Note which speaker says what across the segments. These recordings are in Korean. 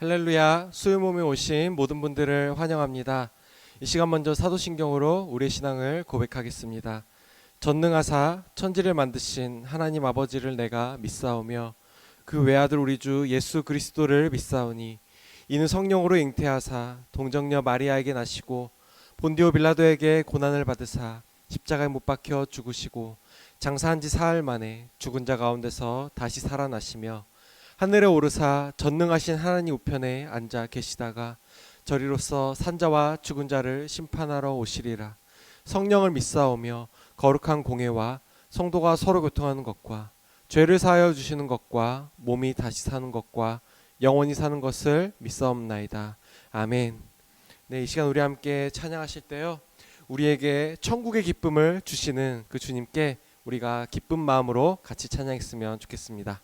Speaker 1: 할렐루야. 수요몸에 오신 모든 분들을 환영합니다. 이 시간 먼저 사도신경으로 우리의 신앙을 고백하겠습니다. 전능하사 천지를 만드신 하나님 아버지를 내가 믿사오며 그 외아들 우리 주 예수 그리스도를 믿사오니 이는 성령으로 잉태하사 동정녀 마리아에게 나시고 본디오 빌라도에게 고난을 받으사 십자가에 못 박혀 죽으시고 장사한 지 사흘 만에 죽은 자 가운데서 다시 살아나시며 하늘에 오르사 전능하신 하나님 우편에 앉아 계시다가 저리로서 산자와 죽은 자를 심판하러 오시리라. 성령을 믿사오며 거룩한 공회와 성도가 서로 교통하는 것과 죄를 사하여 주시는 것과 몸이 다시 사는 것과 영원히 사는 것을 믿사옵나이다. 아멘. 네, 이 시간 우리 함께 찬양하실 때요, 우리에게 천국의 기쁨을 주시는 그 주님께 우리가 기쁜 마음으로 같이 찬양했으면 좋겠습니다.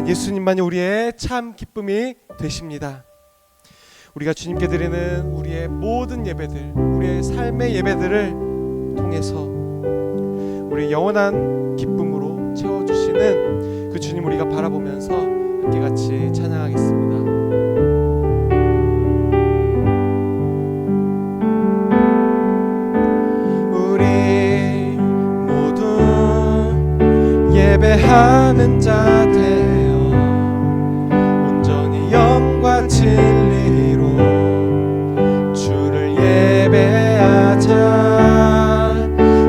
Speaker 1: 예수님만이 우리의 참 기쁨이 되십니다. 우리가 주님께 드리는 우리의 모든 예배들, 우리의 삶의 예배들을 통해서 우리의 영원한 기쁨으로 채워주시는 그 주님 우리가 바라보면서 함께 같이 찬양하겠습니다. 우리 모두 예배하는 자 되어 온전히 영과 진리로 주를 예배하자.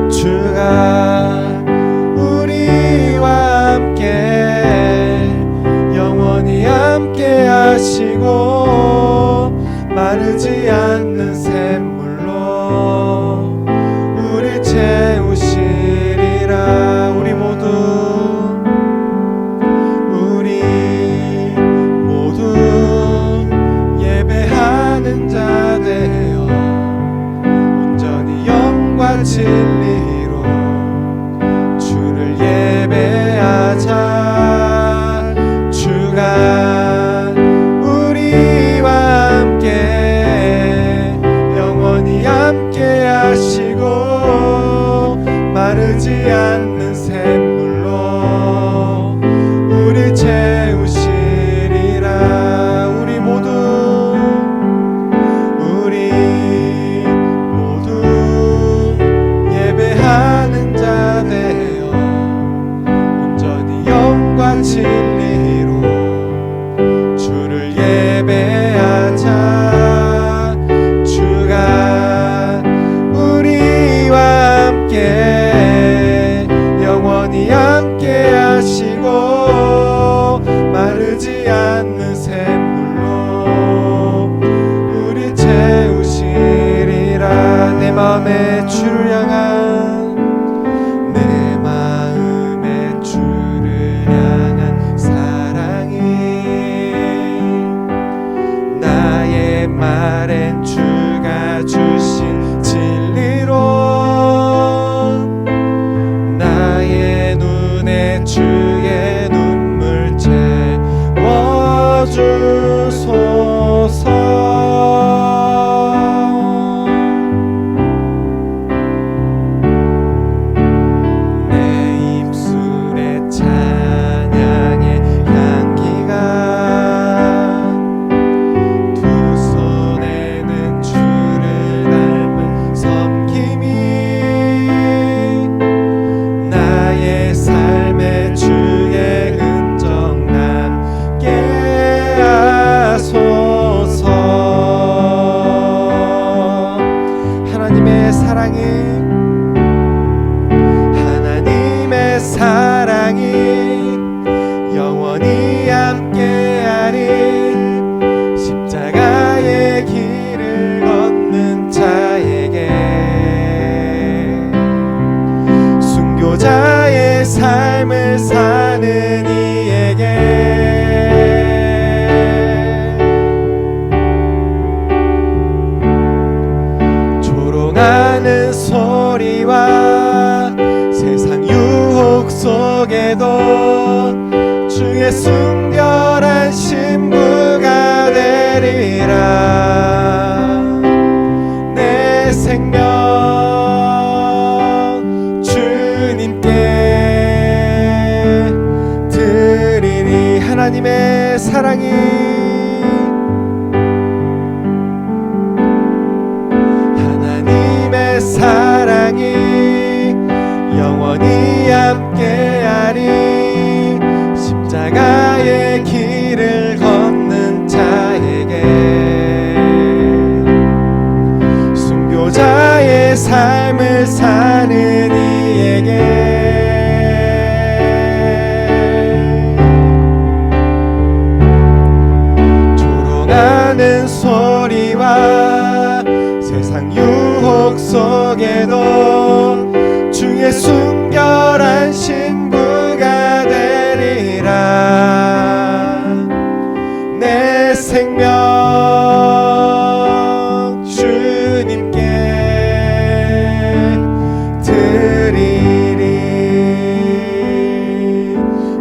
Speaker 1: 주가 우리와 함께 영원히 함께 하시고 마르지 않는 샘물로 우리 채우시리라. 우리 모두 예배하는 자 되어 온전히 영과 진리로 주를 예배하자. 주가 함께 하시고 마르지 않는 샘물로 우리 채우시리라. 우리 모두 예배하는 자 되어 온전히 영과 진리로 주를 예배하자. 주가 우리와 함께 영원히 함께 하시고 마르지 않는 샘물로 우리 채우시리라. 내 마음에 주를 향한 말엔 주가 주신 진리로 나의 눈에 주의 눈물 채워주소서. 내 입술에 찬양의 향기가 하나님의 사랑이 영원히 함께하리. 십자가의 길을 걷는 자에게 순교자의 삶을 사는 이에게 조롱하는 소리와 세상 유혹 속에도 주의 순결한 신부가 되리라. 내 생명 주님께 드리리. 하나님의 사랑이 사랑이 영원히 함께하리. 십자가의 길을 걷는 자에게 순교자의 삶을 사는 이에게 조롱하는 소리와 세상 유혹 속에도 주의 순결한 신부가 되리라. 내 생명 주님께 드리리.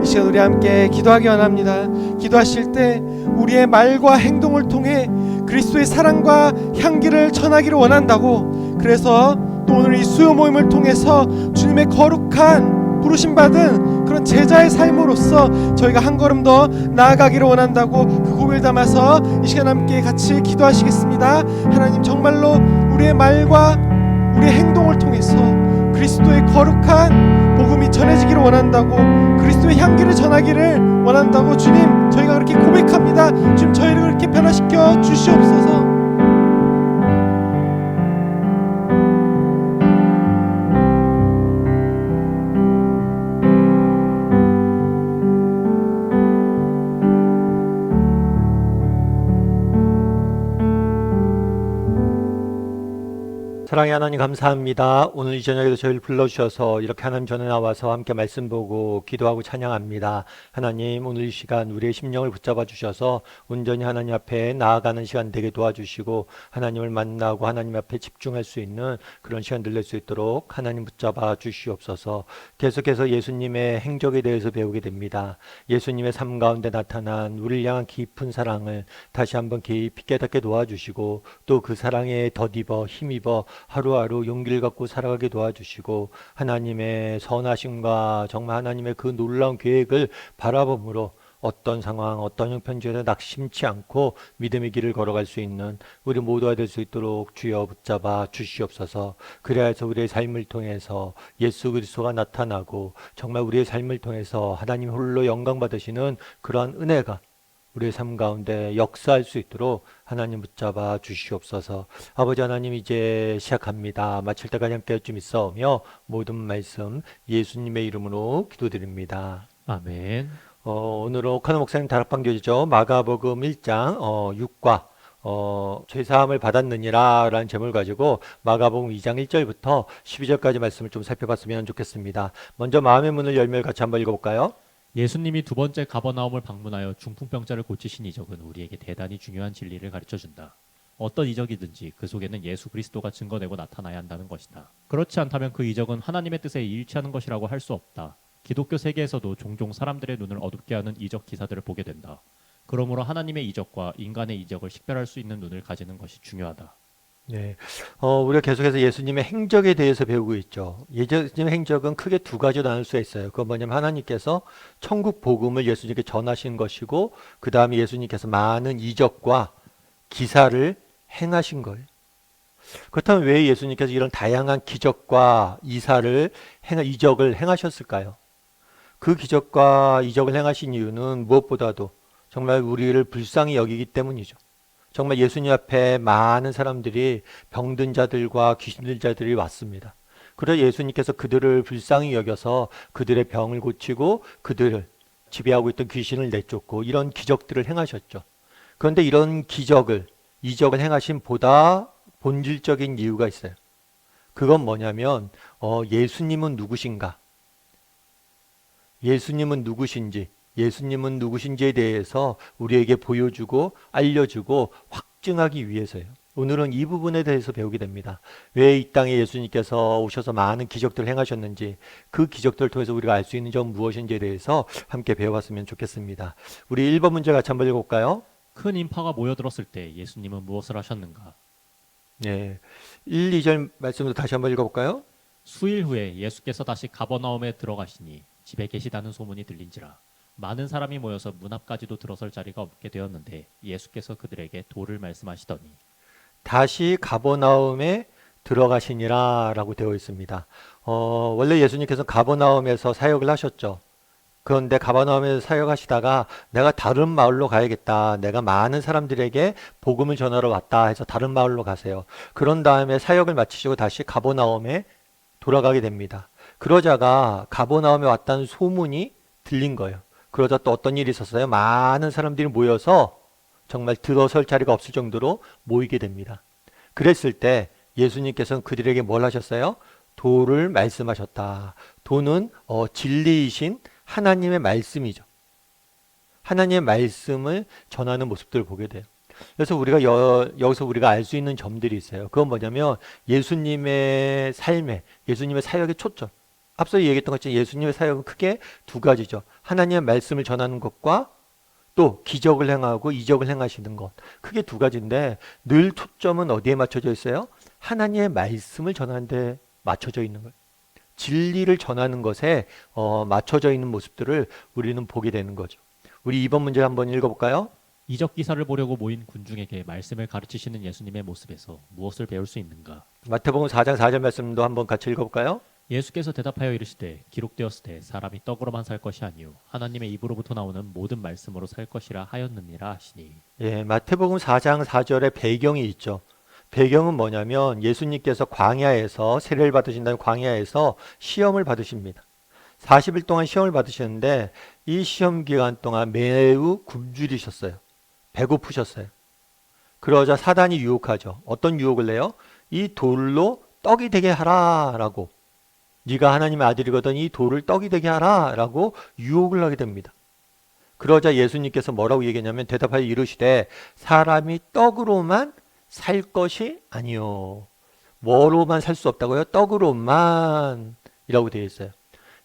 Speaker 1: 이 시간 우리 함께 기도하기 원합니다. 기도하실 때 우리의 말과 행동을 통해 그리스도의 사랑과 향기를 전하기를 원한다고. 그래서 또 오늘 이 수요 모임을 통해서 주님의 거룩한 부르심 받은 그런 제자의 삶으로서 저희가 한 걸음 더 나아가기를 원한다고 그 고백을 담아서 이 시간 함께 같이 기도하시겠습니다. 하나님, 정말로 우리의 말과 우리의 행동을 통해서 그리스도의 거룩한 복음이 전해지기를 원한다고, 그리스도의 향기를 전하기를 원한다고 주님, 저희가 그렇게 고백합니다. 주님, 저희를 그렇게 변화시켜 주시옵소서.
Speaker 2: 사랑의 하나님, 감사합니다. 오늘 이 저녁에도 저희를 불러주셔서 이렇게 하나님 전에 나와서 함께 말씀 보고 기도하고 찬양합니다. 하나님, 오늘 이 시간 우리의 심령을 붙잡아 주셔서 온전히 하나님 앞에 나아가는 시간 되게 도와주시고, 하나님을 만나고 하나님 앞에 집중할 수 있는 그런 시간들 낼 수 있도록 하나님 붙잡아 주시옵소서. 계속해서 예수님의 행적에 대해서 배우게 됩니다. 예수님의 삶 가운데 나타난 우리를 향한 깊은 사랑을 다시 한번 깊이 깨닫게 도와주시고, 또 그 사랑에 덧입어 힘입어 하루하루 용기를 갖고 살아가게 도와주시고 하나님의 선하심과 정말 하나님의 그 놀라운 계획을 바라봄으로 어떤 상황, 어떤 형편지에서 낙심치 않고 믿음의 길을 걸어갈 수 있는 우리 모두가 될 수 있도록 주여 붙잡아 주시옵소서. 그래야 해서 우리의 삶을 통해서 예수 그리스도가 나타나고 정말 우리의 삶을 통해서 하나님 홀로 영광 받으시는 그러한 은혜가 우리의 삶 가운데 역사할 수 있도록 하나님 붙잡아 주시옵소서. 아버지 하나님 이제 시작합니다. 마칠 때까지 함께 할 줄 믿사오며 모든 말씀 예수님의 이름으로 기도드립니다.
Speaker 3: 아멘.
Speaker 2: 오늘은 오카노 목사님 다락방 교재죠. 마가복음 1장 6과 죄사함을 받았느니라 라는 제목을 가지고 마가복음 2장 1절부터 12절까지 말씀을 좀 살펴봤으면 좋겠습니다. 먼저 마음의 문을 열면 같이 한번 읽어볼까요?
Speaker 3: 예수님이 두 번째 가버나움을 방문하여 중풍병자를 고치신 이적은 우리에게 대단히 중요한 진리를 가르쳐준다. 어떤 이적이든지 그 속에는 예수 그리스도가 증거되고 나타나야 한다는 것이다. 그렇지 않다면 그 이적은 하나님의 뜻에 일치하는 것이라고 할 수 없다. 기독교 세계에서도 종종 사람들의 눈을 어둡게 하는 이적 기사들을 보게 된다. 그러므로 하나님의 이적과 인간의 이적을 식별할 수 있는 눈을 가지는 것이 중요하다.
Speaker 2: 네, 우리가 계속해서 예수님의 행적에 대해서 배우고 있죠. 예수님의 행적은 크게 두 가지로 나눌 수 있어요. 그건 뭐냐면 하나님께서 천국 복음을 예수님께 전하신 것이고 그 다음에 예수님께서 많은 이적과 기사를 행하신 거예요. 그렇다면 왜 예수님께서 이런 다양한 기적과 이적을 행하셨을까요? 그 기적과 이적을 행하신 이유는 무엇보다도 정말 우리를 불쌍히 여기기 때문이죠. 정말 예수님 앞에 많은 사람들이 병든 자들과 귀신 든 자들이 왔습니다. 그래서 예수님께서 그들을 불쌍히 여겨서 그들의 병을 고치고 그들을 지배하고 있던 귀신을 내쫓고 이런 기적들을 행하셨죠. 그런데 이런 이적을 행하신 보다 본질적인 이유가 있어요. 그건 뭐냐면 예수님은 누구신가? 예수님은 누구신지에 대해서 우리에게 보여주고 알려주고 확증하기 위해서요. 오늘은 이 부분에 대해서 배우게 됩니다. 왜 이 땅에 예수님께서 오셔서 많은 기적들을 행하셨는지, 그 기적들을 통해서 우리가 알 수 있는 점 무엇인지에 대해서 함께 배워봤으면 좋겠습니다. 우리 1번 문제 같이 한번 읽어볼까요?
Speaker 3: 큰 인파가 모여들었을 때 예수님은 무엇을 하셨는가?
Speaker 2: 네, 1, 2절 말씀도 다시 한번 읽어볼까요?
Speaker 3: 수일 후에 예수께서 다시 가버나움에 들어가시니 집에 계시다는 소문이 들린지라 많은 사람이 모여서 문 앞까지도 들어설 자리가 없게 되었는데 예수께서 그들에게 도를 말씀하시더니
Speaker 2: 다시 가버나움에 들어가시니라 라고 되어 있습니다. 원래 예수님께서 가버나움에서 사역을 하셨죠. 그런데 가버나움에서 사역하시다가 내가 다른 마을로 가야겠다. 내가 많은 사람들에게 복음을 전하러 왔다 해서 다른 마을로 가세요. 그런 다음에 사역을 마치시고 다시 가버나움에 돌아가게 됩니다. 그러자가 가버나움에 왔다는 소문이 들린 거예요. 그러자 또 어떤 일이 있었어요? 많은 사람들이 모여서 정말 들어설 자리가 없을 정도로 모이게 됩니다. 그랬을 때 예수님께서는 그들에게 뭘 하셨어요? 도를 말씀하셨다. 도는 진리이신 하나님의 말씀이죠. 하나님의 말씀을 전하는 모습들을 보게 돼요. 그래서 우리가 여기서 우리가 알 수 있는 점들이 있어요. 그건 뭐냐면 예수님의 삶에, 예수님의 사역의 초점. 앞서 얘기했던 것처럼 예수님의 사역은 크게 두 가지죠. 하나님의 말씀을 전하는 것과 또 기적을 행하고 이적을 행하시는 것. 크게 두 가지인데 늘 초점은 어디에 맞춰져 있어요? 하나님의 말씀을 전하는 데 맞춰져 있는 거예요. 진리를 전하는 것에 맞춰져 있는 모습들을 우리는 보게 되는 거죠. 우리 2번 문제 한번 읽어볼까요?
Speaker 3: 이적 기사를 보려고 모인 군중에게 말씀을 가르치시는 예수님의 모습에서 무엇을 배울 수 있는가?
Speaker 2: 마태복음 4장 4절 말씀도 한번 같이 읽어볼까요?
Speaker 3: 예수께서 대답하여 이르시되 기록되었을 때 사람이 떡으로만 살 것이 아니요 하나님의 입으로부터 나오는 모든 말씀으로 살 것이라 하였느니라 하시니.
Speaker 2: 예, 마태복음 4장 4절에 배경이 있죠. 배경은 뭐냐면 예수님께서 광야에서 세례를 받으신다는 광야에서 시험을 받으십니다. 40일 동안 시험을 받으셨는데 이 시험 기간 동안 매우 굶주리셨어요. 배고프셨어요. 그러자 사단이 유혹하죠. 어떤 유혹을 내요? 이 돌로 떡이 되게 하라라고. 네가 하나님의 아들이거든 이 돌을 떡이 되게 하라라고 유혹을 하게 됩니다. 그러자 예수님께서 뭐라고 얘기했냐면 대답하여 이르시되 사람이 떡으로만 살 것이 아니요. 뭐로만 살 수 없다고요? 떡으로만 이라고 되어 있어요.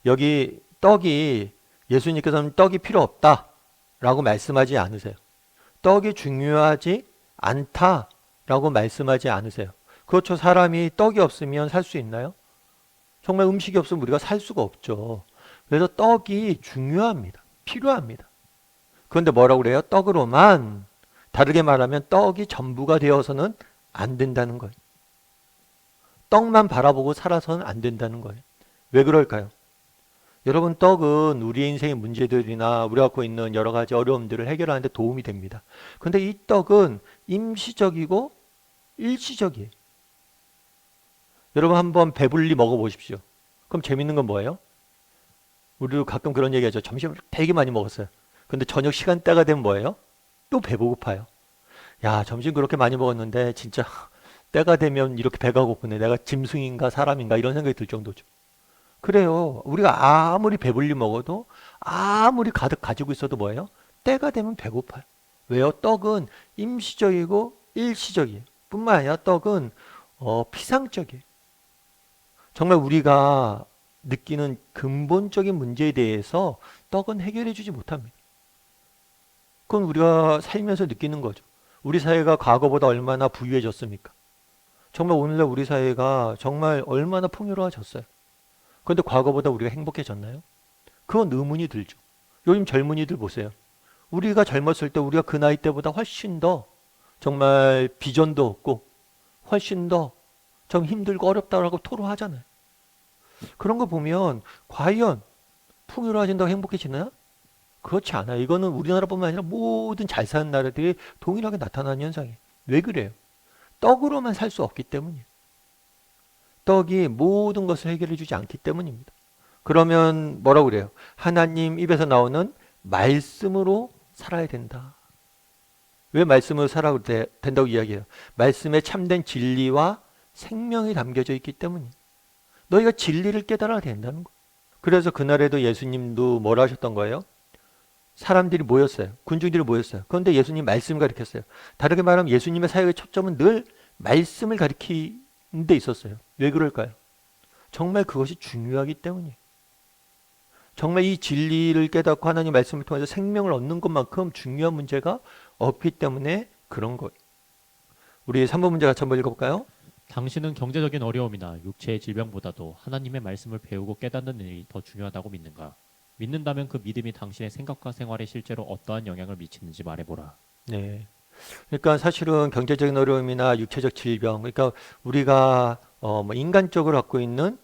Speaker 2: 여기 떡이 예수님께서는 떡이 필요 없다라고 말씀하지 않으세요. 떡이 중요하지 않다라고 말씀하지 않으세요. 그렇죠. 사람이 떡이 없으면 살 수 있나요? 정말 음식이 없으면 우리가 살 수가 없죠. 그래서 떡이 중요합니다. 필요합니다. 그런데 뭐라고 그래요? 떡으로만, 다르게 말하면 떡이 전부가 되어서는 안 된다는 거예요. 떡만 바라보고 살아서는 안 된다는 거예요. 왜 그럴까요? 여러분, 떡은 우리의 인생의 문제들이나 우리가 갖고 있는 여러 가지 어려움들을 해결하는 데 도움이 됩니다. 그런데 이 떡은 임시적이고 일시적이에요. 여러분 한번 배불리 먹어보십시오. 그럼 재밌는 건 뭐예요? 우리도 가끔 그런 얘기하죠. 점심을 되게 많이 먹었어요. 근데 저녁 시간대가 되면 뭐예요? 또 배고파요. 야, 점심 그렇게 많이 먹었는데 진짜 때가 되면 이렇게 배가 고프네. 내가 짐승인가 사람인가 이런 생각이 들 정도죠. 그래요. 우리가 아무리 배불리 먹어도 아무리 가득 가지고 있어도 뭐예요? 때가 되면 배고파요. 왜요? 떡은 임시적이고 일시적이에요. 뿐만 아니라 떡은 피상적이에요. 정말 우리가 느끼는 근본적인 문제에 대해서 떡은 해결해 주지 못합니다. 그건 우리가 살면서 느끼는 거죠. 우리 사회가 과거보다 얼마나 부유해졌습니까? 정말 오늘날 우리 사회가 정말 얼마나 풍요로워졌어요. 그런데 과거보다 우리가 행복해졌나요? 그건 의문이 들죠. 요즘 젊은이들 보세요. 우리가 젊었을 때 우리가 그 나이 때보다 훨씬 더 정말 비전도 없고 훨씬 더 좀 힘들고 어렵다고 토로하잖아요. 그런 거 보면 과연 풍요로워진다고 행복해지나요? 그렇지 않아요. 이거는 우리나라뿐만 아니라 모든 잘 사는 나라들이 동일하게 나타나는 현상이에요. 왜 그래요? 떡으로만 살 수 없기 때문이에요. 떡이 모든 것을 해결해 주지 않기 때문입니다. 그러면 뭐라고 그래요? 하나님 입에서 나오는 말씀으로 살아야 된다. 왜 말씀으로 살아야 된다고 이야기해요? 말씀에 참된 진리와 생명이 담겨져 있기 때문이에요. 너희가 진리를 깨달아야 된다는 거예요. 그래서 그날에도 예수님도 뭐라 하셨던 거예요? 사람들이 모였어요. 군중들이 모였어요. 그런데 예수님 말씀을 가르쳤어요. 다르게 말하면 예수님의 사역의 초점은 늘 말씀을 가르치는 데 있었어요. 왜 그럴까요? 정말 그것이 중요하기 때문이에요. 정말 이 진리를 깨닫고 하나님 말씀을 통해서 생명을 얻는 것만큼 중요한 문제가 없기 때문에 그런 거예요. 우리 3번 문제 같이 한번 읽어볼까요?
Speaker 3: 당신은 경제적인 어려움이나 육체의 질병보다도 하나님의 말씀을 배우고 깨닫는 일이 더 중요하다고 믿는가? 믿는다면 그 믿음이 당신의 생각과 생활에 실제로 어떠한 영향을 미치는지 말해보라.
Speaker 2: 네. 그러니까 사실은 경제적인 어려움이나 육체적 질병, 그러니까 우리가 뭐 인간적으로 갖고 있는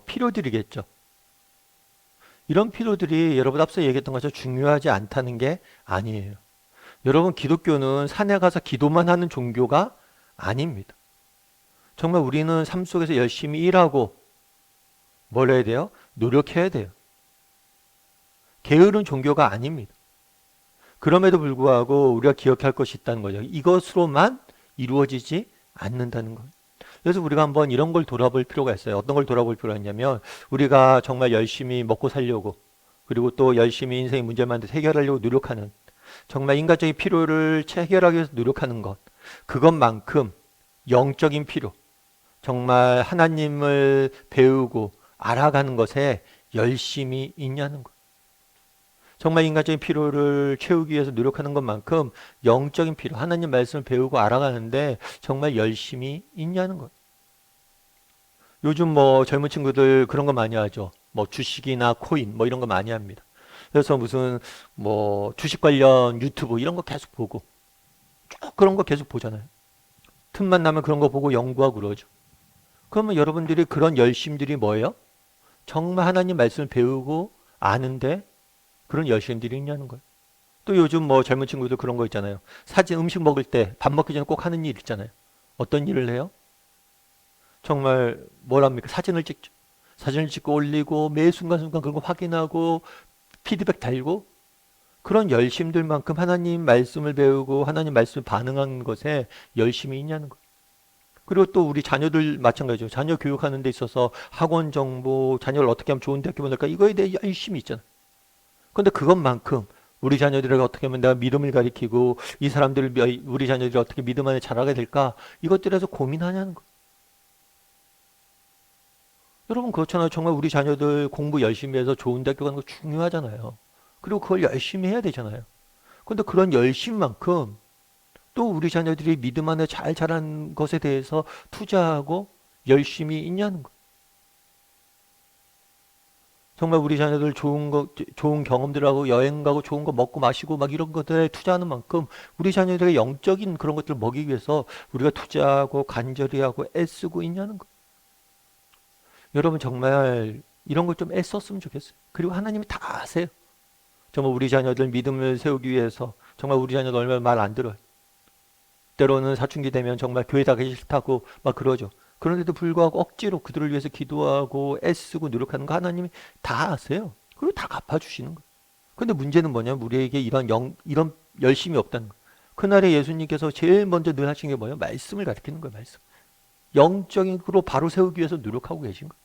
Speaker 2: 필요들이겠죠. 이런 필요들이 여러분 앞서 얘기했던 것처럼 중요하지 않다는 게 아니에요. 여러분 기독교는 산에 가서 기도만 하는 종교가 아닙니다. 정말 우리는 삶 속에서 열심히 일하고 뭘 해야 돼요? 노력해야 돼요. 게으른 종교가 아닙니다. 그럼에도 불구하고 우리가 기억할 것이 있다는 거죠. 이것으로만 이루어지지 않는다는 거예요. 그래서 우리가 한번 이런 걸 돌아볼 필요가 있어요. 어떤 걸 돌아볼 필요가 있냐면 우리가 정말 열심히 먹고 살려고 그리고 또 열심히 인생의 문제만 해결하려고 노력하는 정말 인간적인 필요를 해결하기 위해서 노력하는 것 그것만큼 영적인 필요 정말 하나님을 배우고 알아가는 것에 열심히 있냐는 것. 정말 인간적인 필요를 채우기 위해서 노력하는 것만큼 영적인 필요, 하나님 말씀을 배우고 알아가는데 정말 열심히 있냐는 것. 요즘 뭐 젊은 친구들 그런 거 많이 하죠. 뭐 주식이나 코인 뭐 이런 거 많이 합니다. 그래서 무슨 뭐 주식 관련 유튜브 이런 거 계속 보고 쭉 그런 거 계속 보잖아요. 틈만 나면 그런 거 보고 연구하고 그러죠. 그러면 여러분들이 그런 열심들이 뭐예요? 정말 하나님 말씀을 배우고 아는데 그런 열심들이 있냐는 거예요. 또 요즘 뭐 젊은 친구들 그런 거 있잖아요. 사진 음식 먹을 때 밥 먹기 전에 꼭 하는 일 있잖아요. 어떤 일을 해요? 정말 뭐랍니까? 사진을 찍죠. 사진을 찍고 올리고 매 순간순간 그런 거 확인하고 피드백 달고 그런 열심들만큼 하나님 말씀을 배우고 하나님 말씀을 반응하는 것에 열심히 있냐는 거예요. 그리고 또 우리 자녀들 마찬가지죠. 자녀 교육하는 데 있어서 학원 정보, 자녀를 어떻게 하면 좋은 대학교 보낼까 이거에 대해 열심히 있잖아요. 그런데 그것만큼 우리 자녀들에게 어떻게 하면 내가 믿음을 가리키고 이 사람들을 우리 자녀들이 어떻게 믿음 안에 자라게 될까 이것들에서 고민하냐는 거예요. 여러분 그렇잖아요. 정말 우리 자녀들 공부 열심히 해서 좋은 대학교 가는 거 중요하잖아요. 그리고 그걸 열심히 해야 되잖아요. 그런데 그런 열심만큼 또 우리 자녀들이 믿음 안에 잘 자란 것에 대해서 투자하고 열심히 있냐는 거. 정말 우리 자녀들 좋은 경험들하고 여행 가고 좋은 거 먹고 마시고 막 이런 것들에 투자하는 만큼 우리 자녀들의 영적인 그런 것들을 먹이기 위해서 우리가 투자하고 간절히 하고 애쓰고 있냐는 거. 여러분 정말 이런 걸 좀 애썼으면 좋겠어요. 그리고 하나님이 다 아세요. 정말 우리 자녀들 믿음을 세우기 위해서 정말 우리 자녀들 얼마나 말 안 들어요. 때로는 사춘기 되면 정말 교회 가기 싫다고 막 그러죠. 그런데도 불구하고 억지로 그들을 위해서 기도하고 애쓰고 노력하는 거 하나님이 다 아세요. 그리고 다 갚아주시는 거예요. 근데 문제는 뭐냐면 우리에게 이런 열심이 없다는 거예요. 그날에 예수님께서 제일 먼저 늘 하신 게 뭐예요? 말씀을 가르치는 거예요. 말씀. 영적으로 바로 세우기 위해서 노력하고 계신 거예요.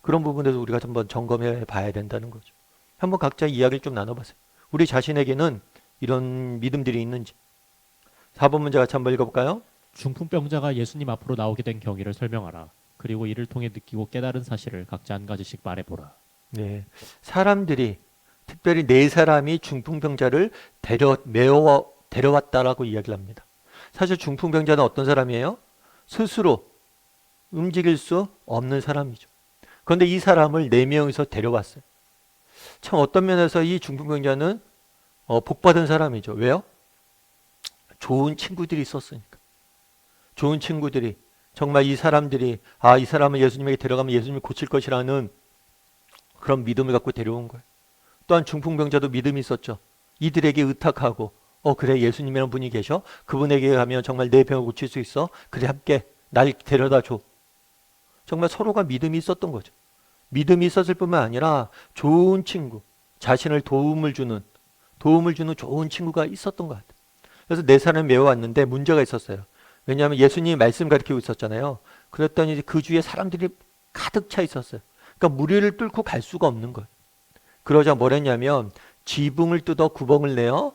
Speaker 2: 그런 부분에서 우리가 한번 점검해 봐야 된다는 거죠. 한번 각자 이야기를 좀 나눠보세요. 우리 자신에게는 이런 믿음들이 있는지. 4번 문제 같이 한번 읽어볼까요?
Speaker 3: 중풍병자가 예수님 앞으로 나오게 된 경위를 설명하라. 그리고 이를 통해 느끼고 깨달은 사실을 각자 한 가지씩 말해보라.
Speaker 2: 네, 사람들이 특별히 네 사람이 중풍병자를 데려왔다라고 이야기를 합니다. 사실 중풍병자는 어떤 사람이에요? 스스로 움직일 수 없는 사람이죠. 그런데 이 사람을 네 명이서 데려왔어요. 참 어떤 면에서 이 중풍병자는 복받은 사람이죠. 왜요? 좋은 친구들이 있었으니까. 좋은 친구들이 정말 이 사람들이 이 사람을 예수님에게 데려가면 예수님이 고칠 것이라는 그런 믿음을 갖고 데려온 거예요. 또한 중풍병자도 믿음이 있었죠. 이들에게 의탁하고 그래 예수님이라는 분이 계셔. 그분에게 가면 정말 내 병을 고칠 수 있어. 그래 함께 날 데려다 줘. 정말 서로가 믿음이 있었던 거죠. 믿음이 있었을 뿐만 아니라 좋은 친구, 자신을 도움을 주는 좋은 친구가 있었던 것 같아요. 그래서 네 사람을 메워왔는데 문제가 있었어요. 왜냐하면 예수님이 말씀 가르치고 있었잖아요. 그랬더니 그 주위에 사람들이 가득 차 있었어요. 그러니까 무리를 뚫고 갈 수가 없는 거예요. 그러자 뭘 했냐면 지붕을 뜯어 구멍을 내어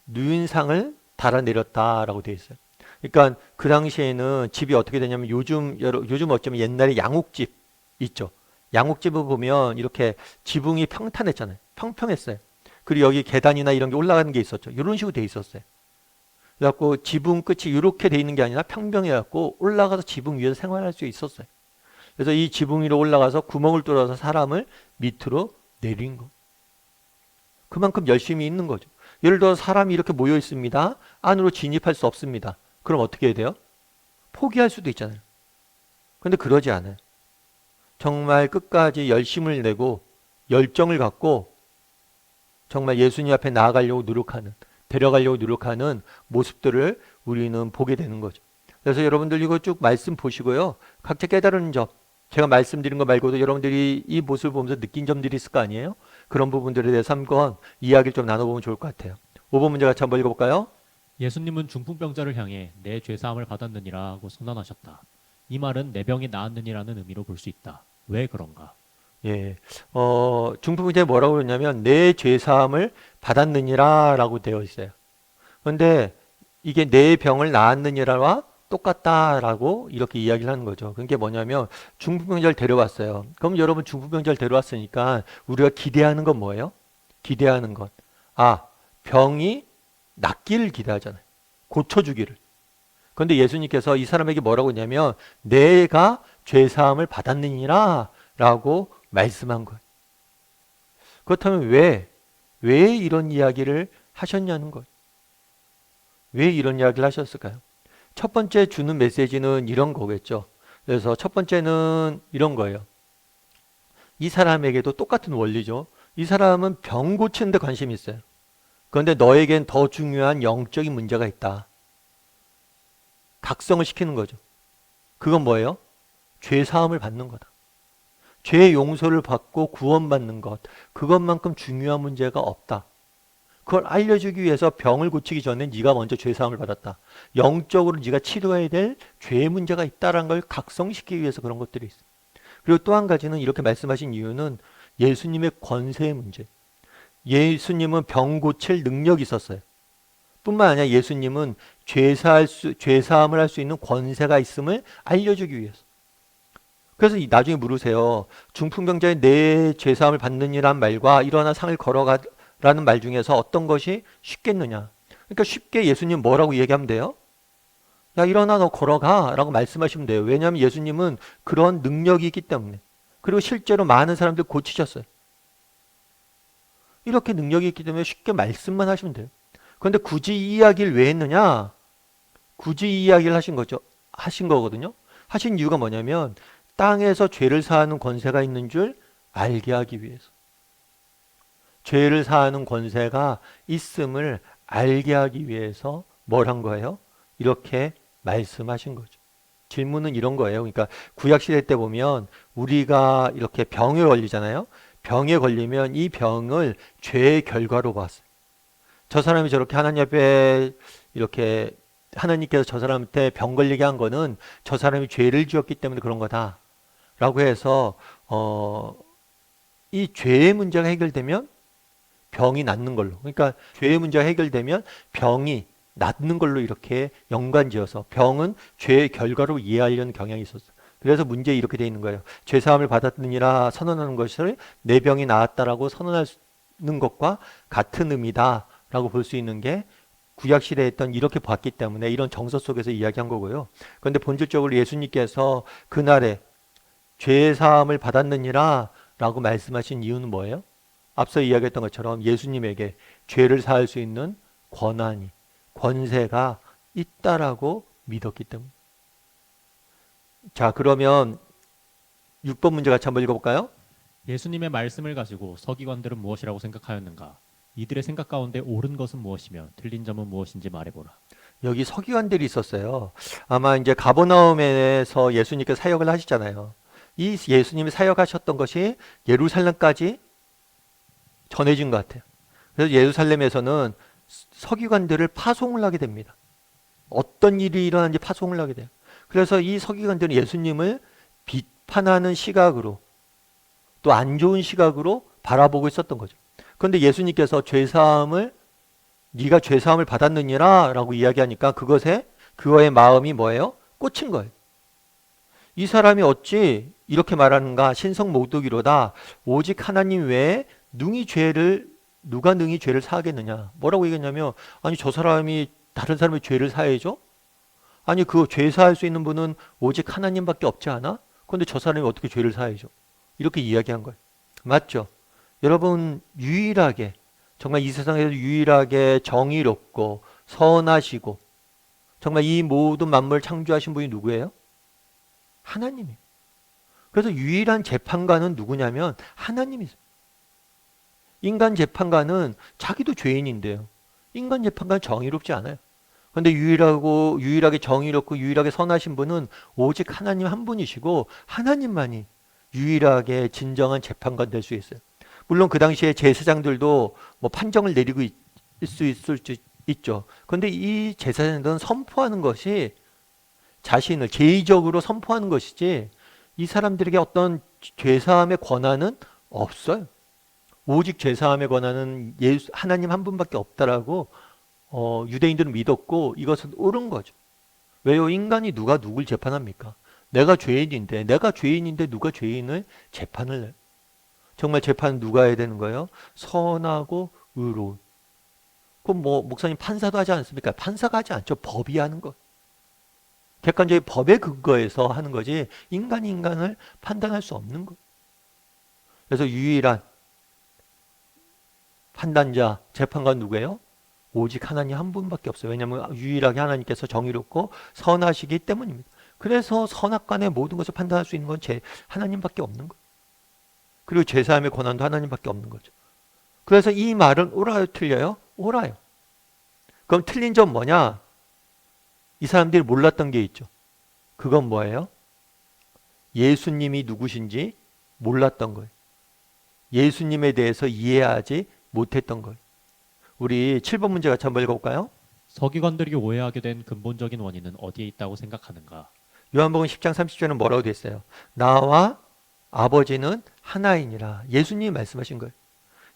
Speaker 2: 누인상을 달아내렸다라고 되어 있어요. 그러니까 그 당시에는 집이 어떻게 되냐면 요즘 어쩌면 옛날에 양옥집 있죠. 양옥집을 보면 이렇게 지붕이 평탄했잖아요. 평평했어요. 그리고 여기 계단이나 이런 게 올라가는 게 있었죠. 이런 식으로 돼 있었어요. 그래갖고 지붕 끝이 이렇게 돼 있는 게 아니라 평평해갖고 올라가서 지붕 위에서 생활할 수 있었어요. 그래서 이 지붕 위로 올라가서 구멍을 뚫어서 사람을 밑으로 내린 거. 그만큼 열심히 있는 거죠. 예를 들어 사람이 이렇게 모여 있습니다. 안으로 진입할 수 없습니다. 그럼 어떻게 해야 돼요? 포기할 수도 있잖아요. 근데 그러지 않아요. 정말 끝까지 열심을 내고 열정을 갖고 정말 예수님 앞에 나아가려고 노력하는, 데려가려고 노력하는 모습들을 우리는 보게 되는 거죠. 그래서 여러분들 이거 쭉 말씀 보시고요. 각자 깨달은 점, 제가 말씀드린 거 말고도 여러분들이 이 모습을 보면서 느낀 점들이 있을 거 아니에요? 그런 부분들에 대해서 한번 이야기를 좀 나눠보면 좋을 것 같아요. 5번 문제 같이 한번 읽어볼까요?
Speaker 3: 예수님은 중풍병자를 향해 내 죄사함을 받았느니라 하고 선언하셨다. 이 말은 내 병이 나았느니라는 의미로 볼 수 있다. 왜 그런가?
Speaker 2: 예, 중풍병자에 뭐라고 그러냐면 내 죄사함을 받았느니라 라고 되어 있어요. 그런데 이게 내 병을 나았느니라와 똑같다라고 이렇게 이야기를 하는 거죠. 그게 뭐냐면 중풍병자를 데려왔어요. 그럼 여러분 중풍병자를 데려왔으니까 우리가 기대하는 건 뭐예요? 기대하는 것. 병이 낫기를 기대하잖아요. 고쳐주기를. 그런데 예수님께서 이 사람에게 뭐라고 했냐면 내가 죄사함을 받았느니라 라고 말씀한 거예요. 그렇다면 왜 이런 이야기를 하셨냐는 거예요. 왜 이런 이야기를 하셨을까요? 첫 번째 주는 메시지는 이런 거겠죠. 그래서 첫 번째는 이런 거예요. 이 사람에게도 똑같은 원리죠. 이 사람은 병 고치는 데 관심이 있어요. 그런데 너에겐 더 중요한 영적인 문제가 있다. 각성을 시키는 거죠. 그건 뭐예요? 죄 사함을 받는 거다. 죄 용서를 받고 구원받는 것. 그것만큼 중요한 문제가 없다. 그걸 알려주기 위해서 병을 고치기 전에 네가 먼저 죄 사함을 받았다. 영적으로 네가 치료해야 될 죄의 문제가 있다는 걸 각성시키기 위해서 그런 것들이 있어요. 그리고 또 한 가지는 이렇게 말씀하신 이유는 예수님의 권세의 문제. 예수님은 병 고칠 능력이 있었어요. 뿐만 아니라 예수님은 죄사함을 할 수 있는 권세가 있음을 알려주기 위해서. 그래서 나중에 물으세요. 중풍병자의 내 죄사함을 받느니란 말과 일어나 상을 걸어가라는 말 중에서 어떤 것이 쉽겠느냐. 그러니까 쉽게 예수님 뭐라고 얘기하면 돼요? 야, 일어나 너 걸어가 라고 말씀하시면 돼요. 왜냐하면 예수님은 그런 능력이 있기 때문에. 그리고 실제로 많은 사람들 고치셨어요. 이렇게 능력이 있기 때문에 쉽게 말씀만 하시면 돼요. 그런데 굳이 이 이야기를 왜 했느냐? 굳이 이 이야기를 하신 거거든요. 하신 이유가 뭐냐면 땅에서 죄를 사하는 권세가 있는 줄 알게 하기 위해서. 죄를 사하는 권세가 있음을 알게 하기 위해서 뭘 한 거예요? 이렇게 말씀하신 거죠. 질문은 이런 거예요. 그러니까 구약시대 때 보면 우리가 이렇게 병에 걸리잖아요. 병에 걸리면 이 병을 죄의 결과로 봤어요. 저 사람이 저렇게 하나님 앞에 이렇게 하나님께서 저 사람한테 병 걸리게 한 거는 저 사람이 죄를 지었기 때문에 그런 거다 라고 해서 이 죄의 문제가 해결되면 병이 낫는 걸로, 그러니까 죄의 문제가 해결되면 병이 낫는 걸로 이렇게 연관지어서 병은 죄의 결과로 이해하려는 경향이 있었어요. 그래서 문제에 이렇게 돼 있는 거예요. 죄사함을 받았느니라 선언하는 것을 내 병이 나았다라고 선언하는 것과 같은 의미다 라고 볼 수 있는 게 구약시대에 했던 이렇게 봤기 때문에 이런 정서 속에서 이야기한 거고요. 그런데 본질적으로 예수님께서 그날에 죄사함을 받았느니라 라고 말씀하신 이유는 뭐예요? 앞서 이야기했던 것처럼 예수님에게 죄를 사할 수 있는 권세가 있다라고 믿었기 때문에. 자, 그러면 6번 문제 같이 한번 읽어볼까요?
Speaker 3: 예수님의 말씀을 가지고 서기관들은 무엇이라고 생각하였는가? 이들의 생각 가운데 옳은 것은 무엇이며 틀린 점은 무엇인지 말해보라.
Speaker 2: 여기 서기관들이 있었어요. 아마 이제 가버나움에서 예수님께서 사역을 하시잖아요. 이 예수님이 사역하셨던 것이 예루살렘까지 전해진 것 같아요. 그래서 예루살렘에서는 서기관들을 파송을 하게 됩니다. 어떤 일이 일어나는지 파송을 하게 돼요. 그래서 이 서기관들은 예수님을 비판하는 시각으로 또 안 좋은 시각으로 바라보고 있었던 거죠. 그런데 예수님께서 네가 죄사함을 받았느니라 라고 이야기하니까 그거의 마음이 뭐예요? 꽂힌 거예요. 이 사람이 어찌 이렇게 말하는가? 신성모독이로다. 오직 하나님 외에 누가 능히 죄를 사하겠느냐? 뭐라고 얘기했냐면, 아니 저 사람이 다른 사람의 죄를 사해줘? 아니 그 죄 사할 수 있는 분은 오직 하나님밖에 없지 않아? 그런데 저 사람이 어떻게 죄를 사해줘? 이렇게 이야기한 거예요. 맞죠? 여러분, 유일하게, 정말 이 세상에서 유일하게 정의롭고 선하시고 정말 이 모든 만물을 창조하신 분이 누구예요? 하나님이에요. 그래서 유일한 재판관은 누구냐면 하나님이세요. 인간 재판관은 자기도 죄인인데요. 인간 재판관은 정의롭지 않아요. 그런데 유일하게 정의롭고 유일하게 선하신 분은 오직 하나님 한 분이시고 하나님만이 유일하게 진정한 재판관 될 수 있어요. 물론 그 당시에 제사장들도 뭐 판정을 내리고 있을 수 있죠. 그런데 이 제사장들은 선포하는 것이 자신을 제의적으로 선포하는 것이지 이 사람들에게 어떤 죄사함의 권한은 없어요. 오직 죄사함의 권한은 하나님 한 분밖에 없다라고 유대인들은 믿었고 이것은 옳은 거죠. 왜요? 인간이 누가 누굴 재판합니까? 내가 죄인인데 누가 죄인을 재판을 해요? 정말 재판은 누가 해야 되는 거예요? 선하고 의로운. 그럼 뭐 목사님 판사도 하지 않습니까? 판사가 하지 않죠. 법이 하는 것. 객관적인 법에 근거해서 하는 거지 인간이 인간을 판단할 수 없는 것. 그래서 유일한 판단자, 재판관 누구예요? 오직 하나님 한 분밖에 없어요. 왜냐하면 유일하게 하나님께서 정의롭고 선하시기 때문입니다. 그래서 선악간의 모든 것을 판단할 수 있는 건 하나님밖에 없는 거예요. 그리고 죄사함의 권한도 하나님밖에 없는 거죠. 그래서 이 말은 옳아요, 틀려요? 옳아요. 그럼 틀린 점 뭐냐? 이 사람들이 몰랐던 게 있죠. 그건 뭐예요? 예수님이 누구신지 몰랐던 거예요. 예수님에 대해서 이해하지 못했던 거예요. 우리 7번 문제 같이 한번 읽어볼까요?
Speaker 3: 서기관들이 오해하게 된 근본적인 원인은 어디에 있다고 생각하는가?
Speaker 2: 요한복음 10장 30절에는 뭐라고 되어 있어요? 나와 아버지는 하나이니라. 예수님이 말씀하신 거예요.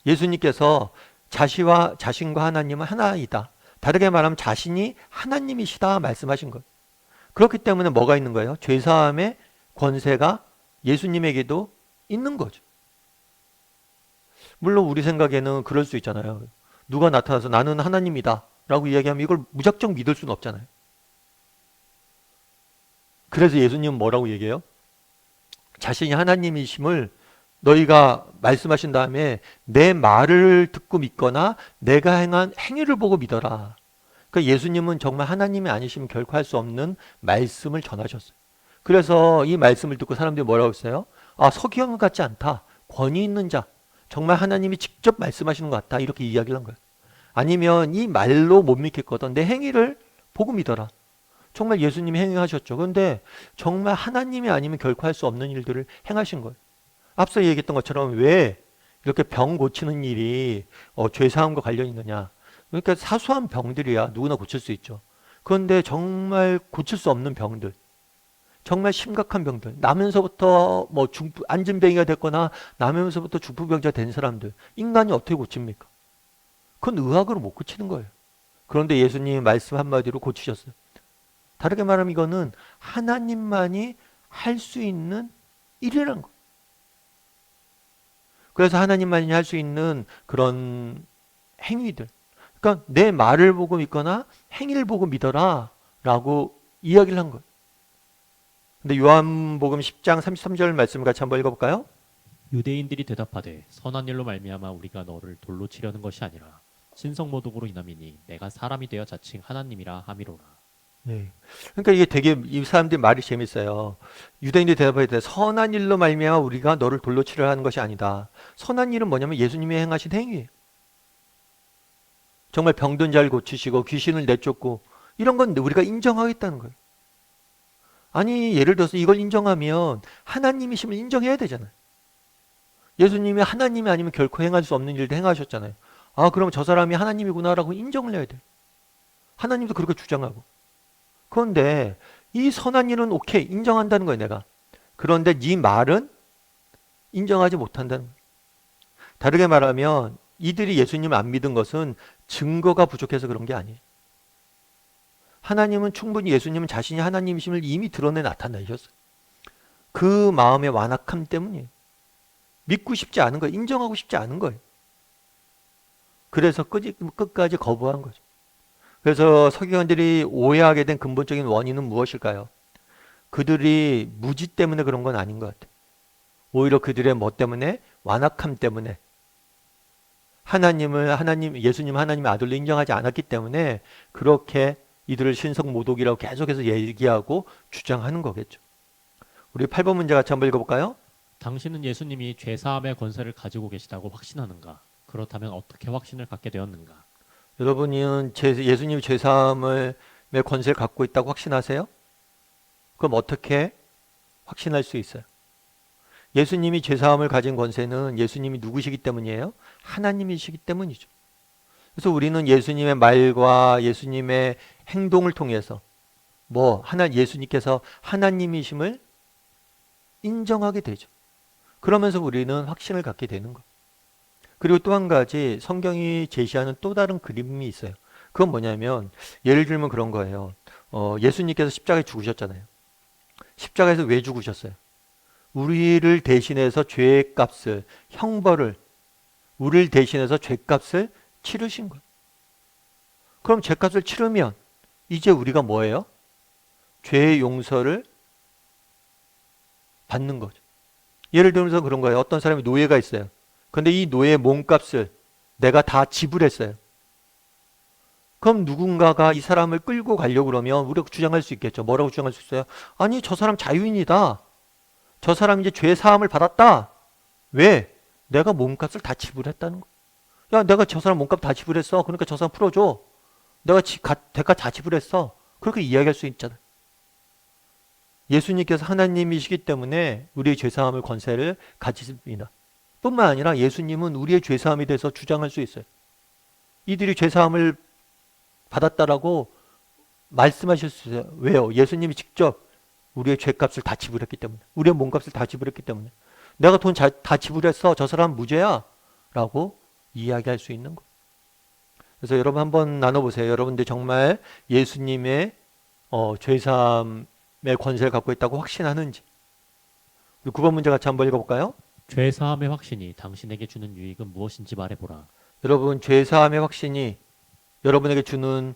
Speaker 2: 예수님께서 자신과 하나님은 하나이다. 다르게 말하면 자신이 하나님이시다 말씀하신 거예요. 그렇기 때문에 뭐가 있는 거예요? 죄사함의 권세가 예수님에게도 있는 거죠. 물론 우리 생각에는 그럴 수 있잖아요. 누가 나타나서 나는 하나님이다 라고 이야기하면 이걸 무작정 믿을 수는 없잖아요. 그래서 예수님은 뭐라고 얘기해요? 자신이 하나님이심을 너희가 말씀하신 다음에 내 말을 듣고 믿거나 내가 행한 행위를 보고 믿어라. 그러니까 예수님은 정말 하나님이 아니시면 결코 할 수 없는 말씀을 전하셨어요. 그래서 이 말씀을 듣고 사람들이 뭐라고 했어요? 아, 서기관 같지 않다. 권위 있는 자. 정말 하나님이 직접 말씀하시는 것 같다. 이렇게 이야기를 한 거예요. 아니면 이 말로 못 믿겠거든. 내 행위를 보고 믿어라. 정말 예수님이 행하셨죠. 그런데 정말 하나님이 아니면 결코 할 수 없는 일들을 행하신 거예요. 앞서 얘기했던 것처럼 왜 이렇게 병 고치는 일이 죄사함과 관련이 있느냐. 그러니까 사소한 병들이야 누구나 고칠 수 있죠. 그런데 정말 고칠 수 없는 병들, 정말 심각한 병들, 나면서부터 뭐 안진뱅이가 됐거나 나면서부터 중풍병자가 된 사람들, 인간이 어떻게 고칩니까? 그건 의학으로 못 고치는 거예요. 그런데 예수님이 말씀 한마디로 고치셨어요. 다르게 말하면 이거는 하나님만이 할 수 있는 일이라는 거예요. 그래서 하나님만이 할 수 있는 그런 행위들, 그러니까 내 말을 보고 믿거나 행위를 보고 믿어라 라고 이야기를 한 거예요. 근데 요한복음 10장 33절 말씀 같이 한번 읽어볼까요?
Speaker 3: 유대인들이 대답하되 선한 일로 말미암아 우리가 너를 돌로 치려는 것이 아니라 신성모독으로 인함이니 내가 사람이 되어 자칭 하나님이라 함이로라.
Speaker 2: 네. 그러니까 이게 되게 이 사람들이 말이 재밌어요. 유대인들이 대답할 때 선한 일로 말미암아 우리가 너를 돌로 치려 하는 것이 아니다. 선한 일은 뭐냐면 예수님이 행하신 행위예요. 정말 병든 자를 고치시고 귀신을 내쫓고 이런 건 우리가 인정하겠다는 거예요. 아니 예를 들어서 이걸 인정하면 하나님이심을 인정해야 되잖아요. 예수님이 하나님이 아니면 결코 행할 수 없는 일도 행하셨잖아요. 아 그럼 저 사람이 하나님이구나라고 인정을 해야 돼요. 하나님도 그렇게 주장하고. 그런데 이 선한 일은 오케이 인정한다는 거예요 내가. 그런데 네 말은 인정하지 못한다는 거예요. 다르게 말하면 이들이 예수님을 안 믿은 것은 증거가 부족해서 그런 게 아니에요. 하나님은 충분히 예수님은 자신이 하나님이심을 이미 드러내 나타내셨어요. 그 마음의 완악함 때문이에요. 믿고 싶지 않은 거예요. 인정하고 싶지 않은 거예요. 그래서 끝까지 거부한 거죠. 그래서 서기관들이 오해하게 된 근본적인 원인은 무엇일까요? 그들이 무지 때문에 그런 건 아닌 것 같아요. 오히려 그들의 뭐 때문에? 완악함 때문에. 예수님 하나님의 아들로 인정하지 않았기 때문에 그렇게 이들을 신성모독이라고 계속해서 얘기하고 주장하는 거겠죠. 우리 8번 문제 같이 한번 읽어볼까요?
Speaker 3: 당신은 예수님이 죄사함의 권세를 가지고 계시다고 확신하는가? 그렇다면 어떻게 확신을 갖게 되었는가?
Speaker 2: 여러분은 예수님이 죄사함의 권세를 갖고 있다고 확신하세요? 그럼 어떻게 확신할 수 있어요? 예수님이 죄사함을 가진 권세는 예수님이 누구시기 때문이에요? 하나님이시기 때문이죠. 그래서 우리는 예수님의 말과 예수님의 행동을 통해서 예수님께서 하나님이심을 인정하게 되죠. 그러면서 우리는 확신을 갖게 되는 거예요. 그리고 또 한 가지 성경이 제시하는 또 다른 그림이 있어요. 그건 뭐냐면 예를 들면 그런 거예요. 예수님께서 십자가에 죽으셨잖아요. 십자가에서 왜 죽으셨어요? 우리를 대신해서 죄의 값을, 형벌을, 우리를 대신해서 죄값을 치르신 거예요. 그럼 죄값을 치르면 이제 우리가 뭐예요? 죄의 용서를 받는 거죠. 예를 들면서 그런 거예요. 어떤 사람이 노예가 있어요. 근데 이 노예의 몸값을 내가 다 지불했어요. 그럼 누군가가 이 사람을 끌고 가려고 그러면 우리가 주장할 수 있겠죠. 뭐라고 주장할 수 있어요? 아니 저 사람 자유인이다. 저 사람 이제 죄 사함을 받았다. 왜? 내가 몸값을 다 지불했다는 거. 야 내가 저 사람 몸값 다 지불했어. 그러니까 저 사람 풀어줘. 내가 대가 다 지불했어. 그렇게 이야기할 수 있잖아요. 예수님께서 하나님이시기 때문에 우리의 죄사함을 권세를 가지십니다. 뿐만 아니라 예수님은 우리의 죄사함에 대해서 주장할 수 있어요. 이들이 죄사함을 받았다라고 말씀하실 수 있어요. 왜요? 예수님이 직접 우리의 죄값을 다 지불했기 때문에, 우리의 몸값을 다 지불했기 때문에, 내가 돈 다 지불했어. 저 사람 무죄야. 라고 이야기할 수 있는 거예요. 그래서 여러분 한번 나눠보세요. 여러분들 정말 예수님의 죄사함의 권세를 갖고 있다고 확신하는지. 9번 문제 같이 한번 읽어볼까요?
Speaker 3: 죄사함의 확신이 당신에게 주는 유익은 무엇인지 말해보라.
Speaker 2: 여러분 죄사함의 확신이 여러분에게 주는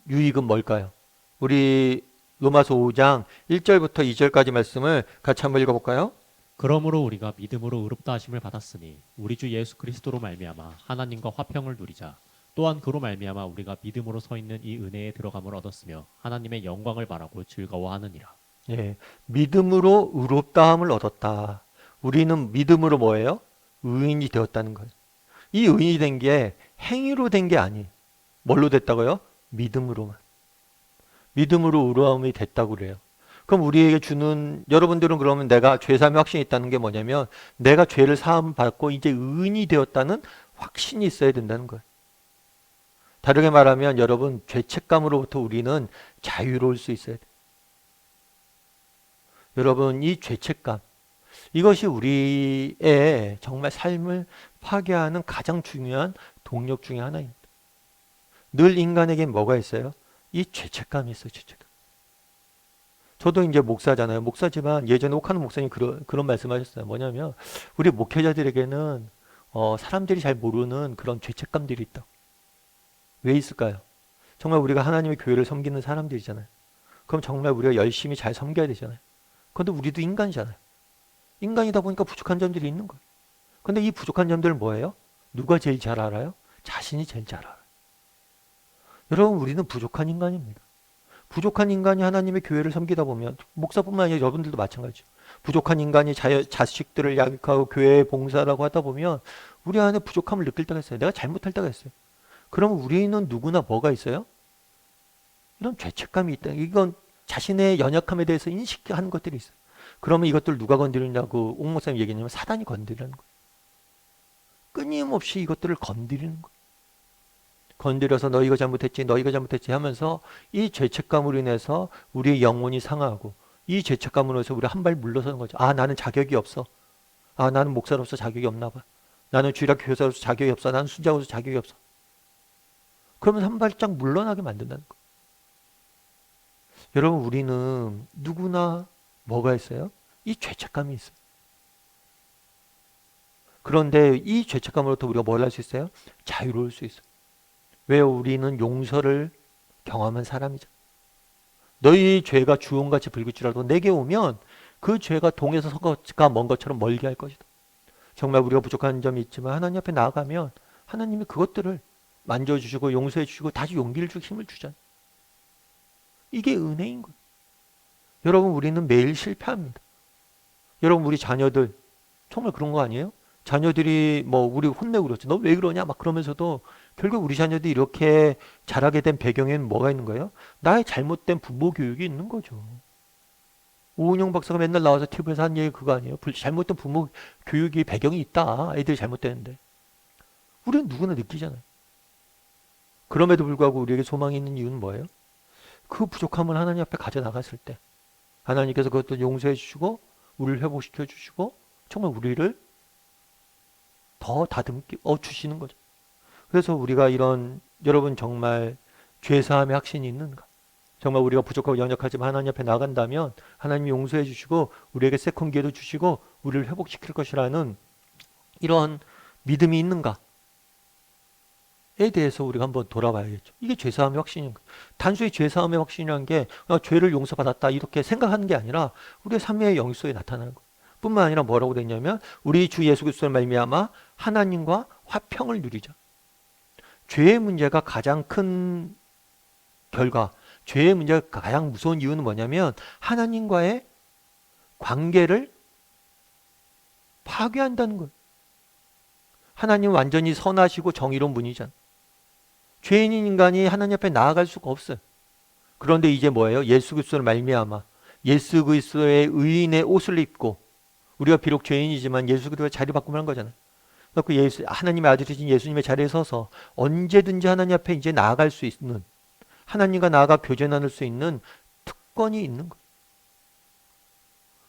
Speaker 2: 유익은 뭘까요? 우리 로마서 5장 1절부터 2절까지 말씀을 같이 한번 읽어볼까요?
Speaker 3: 그러므로 우리가 믿음으로 의롭다 하심을 받았으니 우리 주 예수 그리스도로 말미암아 하나님과 화평을 누리자. 또한 그로 말미암아 우리가 믿음으로 서 있는 이 은혜에 들어감을 얻었으며 하나님의 영광을 바라고 즐거워하느니라.
Speaker 2: 예, 믿음으로 의롭다함을 얻었다. 우리는 믿음으로 뭐예요? 의인이 되었다는 거예요. 이 의인이 된 게 행위로 된 게 아니에요. 뭘로 됐다고요? 믿음으로만. 믿음으로 의로움이 됐다고 그래요. 그럼 우리에게 주는, 여러분들은 그러면 내가 죄사함의 확신이 있다는 게 뭐냐면 내가 죄를 사함 받고 이제 의인이 되었다는 확신이 있어야 된다는 거예요. 다르게 말하면 여러분, 죄책감으로부터 우리는 자유로울 수 있어야 돼요. 여러분, 이 죄책감, 이것이 우리의 정말 삶을 파괴하는 가장 중요한 동력 중에 하나입니다. 늘 인간에게 뭐가 있어요? 이 죄책감이 있어요. 죄책감. 저도 이제 목사잖아요. 목사지만 예전에 옥하는 목사님 그런 말씀하셨어요. 뭐냐면 우리 목회자들에게는 사람들이 잘 모르는 그런 죄책감들이 있다. 왜 있을까요? 정말 우리가 하나님의 교회를 섬기는 사람들이잖아요. 그럼 정말 우리가 열심히 잘 섬겨야 되잖아요. 그런데 우리도 인간이잖아요. 인간이다 보니까 부족한 점들이 있는 거예요. 근데 이 부족한 점들은 뭐예요? 누가 제일 잘 알아요? 자신이 제일 잘 알아요. 여러분, 우리는 부족한 인간입니다. 부족한 인간이 하나님의 교회를 섬기다 보면 목사뿐만 아니라 여러분들도 마찬가지죠. 부족한 인간이 자식들을 양육하고 교회에 봉사라고 하다 보면 우리 안에 부족함을 느낄 때가 있어요. 내가 잘못할 때가 있어요. 그러면 우리는 누구나 뭐가 있어요? 이런 죄책감이 있다. 이건 자신의 연약함에 대해서 인식하는 것들이 있어요. 그러면 이것들 누가 건드리냐고 옥 목사님 얘기하냐면 사단이 건드리는 거예요. 끊임없이 이것들을 건드리는 거예요. 건드려서 너 이거 잘못했지, 너 이거 잘못했지 하면서 이 죄책감으로 인해서 우리의 영혼이 상하고 이 죄책감으로 해서 우리 한 발 물러서는 거죠. 아, 나는 자격이 없어. 아, 나는 목사로서 자격이 없나 봐. 나는 주일학교 교사로서 자격이 없어. 나는 순장으로서 자격이 없어. 그러면 한 발짝 물러나게 만든다는 거예요. 여러분, 우리는 누구나 뭐가 있어요? 이 죄책감이 있어요. 그런데 이 죄책감으로부터 우리가 뭘 할 수 있어요? 자유로울 수 있어요. 왜요? 우리는 용서를 경험한 사람이죠. 너희 죄가 주홍같이 붉을지라도 내게 오면 그 죄가 동에서 서가 먼 것처럼 멀게 할 것이다. 정말 우리가 부족한 점이 있지만 하나님 앞에 나아가면 하나님이 그것들을 만져주시고 용서해 주시고 다시 용기를 주고 힘을 주잖아요. 이게 은혜인 거예요. 여러분, 우리는 매일 실패합니다. 여러분, 우리 자녀들 정말 그런 거 아니에요? 자녀들이 뭐 우리 혼내고 그러죠. 너 왜 그러냐 막 그러면서도 결국 우리 자녀들이 이렇게 자라게 된 배경에는 뭐가 있는 거예요? 나의 잘못된 부모 교육이 있는 거죠. 오은영 박사가 맨날 나와서 TV에서 한 얘기 그거 아니에요? 잘못된 부모 교육이 배경이 있다. 애들이 잘못되는데. 우리는 누구나 느끼잖아요. 그럼에도 불구하고 우리에게 소망이 있는 이유는 뭐예요? 그 부족함을 하나님 앞에 가져나갔을 때 하나님께서 그것도 용서해 주시고 우리를 회복시켜 주시고 정말 우리를 더 다듬게 주시는 거죠. 그래서 우리가 이런, 여러분 정말 죄사함의 확신이 있는가? 정말 우리가 부족하고 연약하지만 하나님 앞에 나간다면 하나님이 용서해 주시고 우리에게 세컨 기회도 주시고 우리를 회복시킬 것이라는 이런 믿음이 있는가? 에 대해서 우리가 한번 돌아봐야겠죠. 이게 죄사함의 확신인 거예요. 단순히 죄사함의 확신이라는 게 죄를 용서받았다 이렇게 생각하는 게 아니라 우리의 삶의 영역 속에 나타나는 거예요. 뿐만 아니라 뭐라고 됐냐면 우리 주 예수 그리스도를 말미암아 하나님과 화평을 누리자. 죄의 문제가 가장 큰 결과, 죄의 문제가 가장 무서운 이유는 뭐냐면 하나님과의 관계를 파괴한다는 거예요. 하나님은 완전히 선하시고 정의로운 분이잖아요. 죄인인 인간이 하나님 앞에 나아갈 수가 없어요. 그런데 이제 뭐예요? 예수 그리스도를 말미암아 예수 그리스도의 의인의 옷을 입고 우리가 비록 죄인이지만 예수 그리스도가 자리 바꾸면 한 거잖아요. 그 하나님의 아들이신 예수님의 자리에 서서 언제든지 하나님 앞에 이제 나아갈 수 있는, 하나님과 나아가 교제 나눌 수 있는 특권이 있는 거예요.